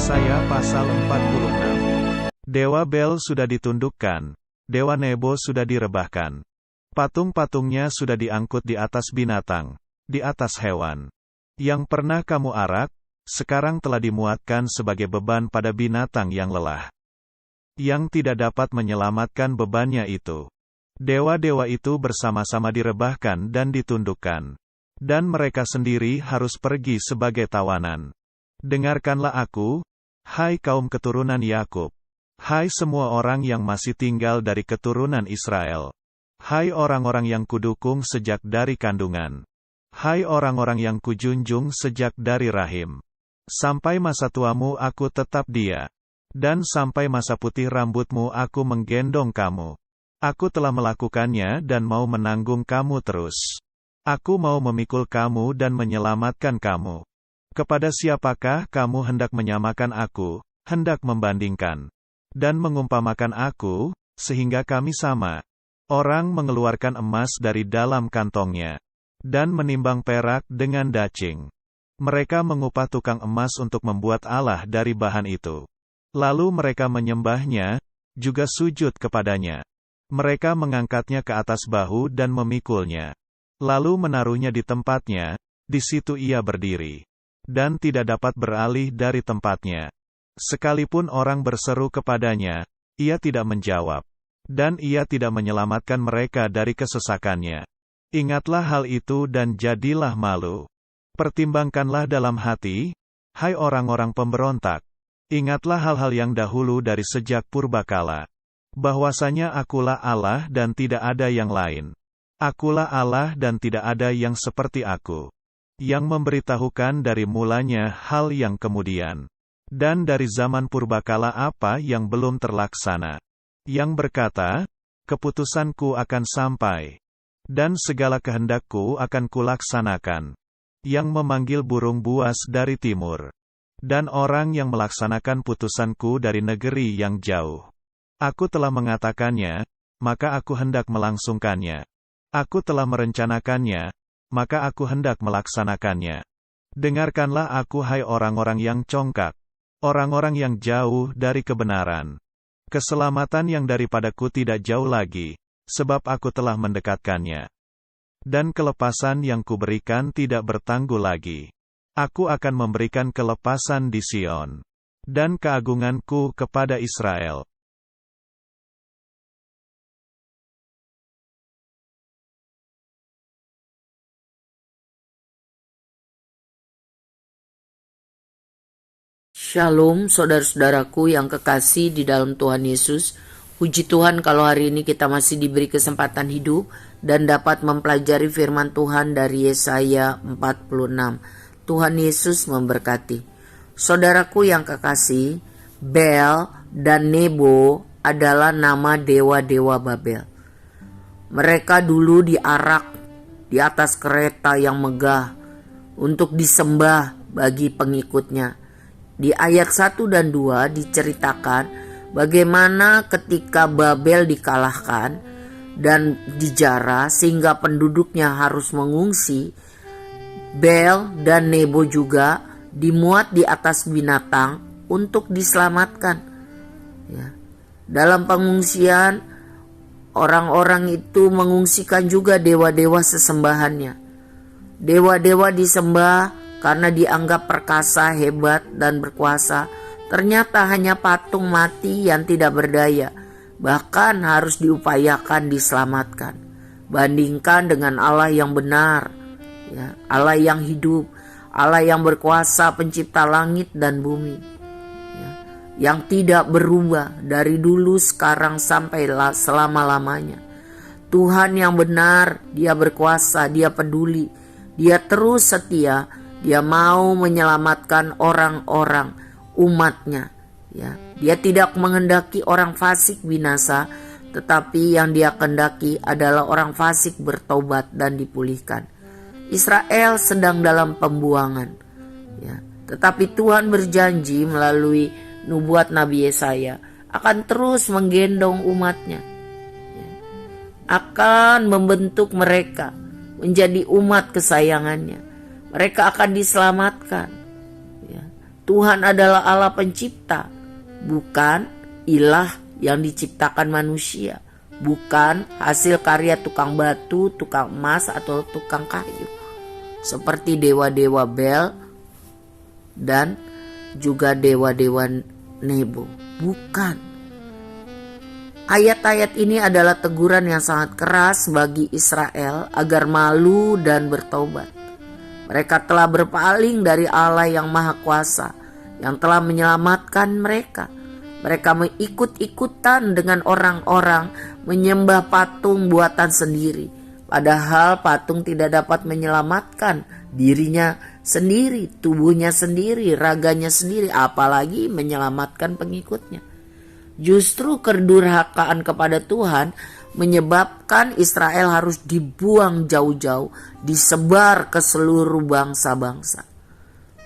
Yesaya pasal 46. Dewa Bel sudah ditundukkan, Dewa Nebo sudah direbahkan. Patung-patungnya sudah diangkut di atas binatang, di atas hewan. Yang pernah kamu arak, sekarang telah dimuatkan sebagai beban pada binatang yang lelah. Yang tidak dapat menyelamatkan bebannya itu. Dewa-dewa itu bersama-sama direbahkan dan ditundukkan. Dan mereka sendiri harus pergi sebagai tawanan. Dengarkanlah aku, hai kaum keturunan Yakub. Hai semua orang yang masih tinggal dari keturunan Israel. Hai orang-orang yang kudukung sejak dari kandungan. Hai orang-orang yang kujunjung sejak dari rahim. Sampai masa tuamu aku tetap dia. Dan sampai masa putih rambutmu aku menggendong kamu. Aku telah melakukannya dan mau menanggung kamu terus. Aku mau memikul kamu dan menyelamatkan kamu. Kepada siapakah kamu hendak menyamakan aku, hendak membandingkan, dan mengumpamakan aku, sehingga kami sama? Orang mengeluarkan emas dari dalam kantongnya, dan menimbang perak dengan dacing. Mereka mengupah tukang emas untuk membuat Allah dari bahan itu. Lalu mereka menyembahnya, juga sujud kepadanya. Mereka mengangkatnya ke atas bahu dan memikulnya. Lalu menaruhnya di tempatnya, di situ ia berdiri. Dan tidak dapat beralih dari tempatnya. Sekalipun orang berseru kepadanya, ia tidak menjawab. Dan ia tidak menyelamatkan mereka dari kesesakannya. Ingatlah hal itu dan jadilah malu. Pertimbangkanlah dalam hati, hai orang-orang pemberontak. Ingatlah hal-hal yang dahulu dari sejak purbakala. Bahwasanya akulah Allah dan tidak ada yang lain. Akulah Allah dan tidak ada yang seperti aku. Yang memberitahukan dari mulanya hal yang kemudian. Dan dari zaman purbakala apa yang belum terlaksana. Yang berkata, keputusanku akan sampai. Dan segala kehendakku akan kulaksanakan. Yang memanggil burung buas dari timur. Dan orang yang melaksanakan putusanku dari negeri yang jauh. Aku telah mengatakannya, maka aku hendak melangsungkannya. Aku telah merencanakannya, maka aku hendak melaksanakannya. Dengarkanlah aku hai orang-orang yang congkak, orang-orang yang jauh dari kebenaran. Keselamatan yang daripadaku tidak jauh lagi, sebab aku telah mendekatkannya. Dan kelepasan yang kuberikan tidak bertangguh lagi. Aku akan memberikan kelepasan di Sion. Dan keagunganku kepada Israel. Shalom saudara-saudaraku yang kekasih di dalam Tuhan Yesus. Puji Tuhan kalau hari ini kita masih diberi kesempatan hidup dan dapat mempelajari firman Tuhan dari Yesaya 46. Tuhan Yesus memberkati. Saudaraku yang kekasih, Bel dan Nebo adalah nama dewa-dewa Babel. Mereka dulu diarak di atas kereta yang megah untuk disembah bagi pengikutnya. Di ayat 1 dan 2 diceritakan bagaimana ketika Babel dikalahkan dan dijara sehingga penduduknya harus mengungsi, Bel dan Nebo juga dimuat di atas binatang untuk diselamatkan. Ya. Dalam pengungsian, orang-orang itu mengungsikan juga dewa-dewa sesembahannya. Dewa-dewa disembah karena dianggap perkasa, hebat, dan berkuasa. Ternyata hanya patung mati yang tidak berdaya, bahkan harus diupayakan diselamatkan. Bandingkan dengan Allah yang benar, ya, Allah yang hidup, Allah yang berkuasa pencipta langit dan bumi, ya, yang tidak berubah dari dulu, sekarang, sampai selama-lamanya. Tuhan yang benar, Dia berkuasa, Dia peduli, Dia terus setia. Dia mau menyelamatkan orang-orang umatnya. Ya, Dia tidak menghendaki orang fasik binasa, tetapi yang Dia kehendaki adalah orang fasik bertobat dan dipulihkan. Israel sedang dalam pembuangan. Ya, tetapi Tuhan berjanji melalui nubuat Nabi Yesaya akan terus menggendong umatnya. Ya, akan membentuk mereka menjadi umat kesayangannya. Mereka akan diselamatkan. Ya. Tuhan adalah Allah pencipta, bukan ilah yang diciptakan manusia, bukan hasil karya tukang batu, tukang emas, atau tukang kayu, seperti dewa-dewa Bel dan juga dewa-dewa Nebo. Bukan. Ayat-ayat ini adalah teguran yang sangat keras bagi Israel agar malu dan bertobat. Mereka telah berpaling dari Allah yang Maha Kuasa, yang telah menyelamatkan mereka. Mereka mengikut-ikutan dengan orang-orang menyembah patung buatan sendiri. Padahal patung tidak dapat menyelamatkan dirinya sendiri, tubuhnya sendiri, raganya sendiri, apalagi menyelamatkan pengikutnya. Justru kedurhakaan kepada Tuhan menyebabkan Israel harus dibuang jauh-jauh, disebar ke seluruh bangsa-bangsa.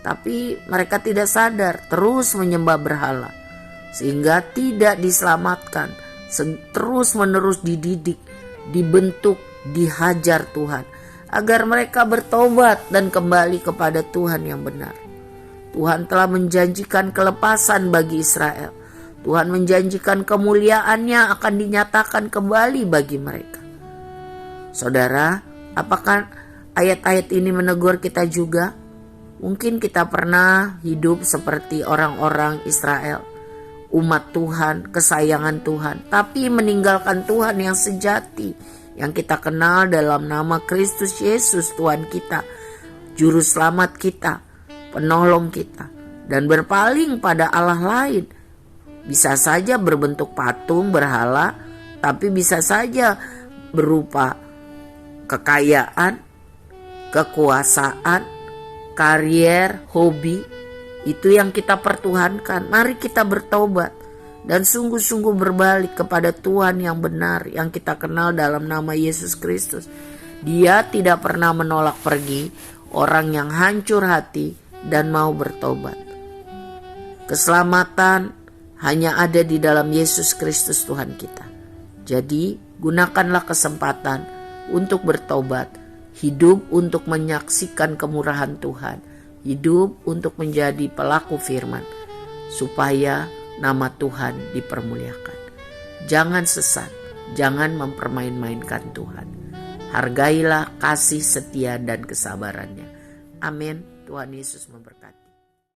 Tapi mereka tidak sadar, terus menyembah berhala, sehingga tidak diselamatkan, terus-menerus dididik, dibentuk, dihajar Tuhan, agar mereka bertobat dan kembali kepada Tuhan yang benar. Tuhan telah menjanjikan kelepasan bagi Israel. Tuhan menjanjikan kemuliaannya akan dinyatakan kembali bagi mereka. Saudara, apakah ayat-ayat ini menegur kita juga? Mungkin kita pernah hidup seperti orang-orang Israel, umat Tuhan, kesayangan Tuhan, tapi meninggalkan Tuhan yang sejati, yang kita kenal dalam nama Kristus Yesus Tuhan kita, Juru Selamat kita, penolong kita, dan berpaling pada Allah lain. Bisa saja berbentuk patung berhala, tapi bisa saja berupa kekayaan, kekuasaan, karier, hobi. Itu yang kita pertuhankan. Mari kita bertobat dan sungguh-sungguh berbalik kepada Tuhan yang benar, yang kita kenal dalam nama Yesus Kristus. Dia tidak pernah menolak pergi orang yang hancur hati dan mau bertobat. Keselamatan hanya ada di dalam Yesus Kristus Tuhan kita. Jadi gunakanlah kesempatan untuk bertobat, hidup untuk menyaksikan kemurahan Tuhan, hidup untuk menjadi pelaku firman, supaya nama Tuhan dipermuliakan. Jangan sesat, jangan mempermain-mainkan Tuhan. Hargailah kasih setia dan kesabarannya. Amin. Tuhan Yesus memberkati.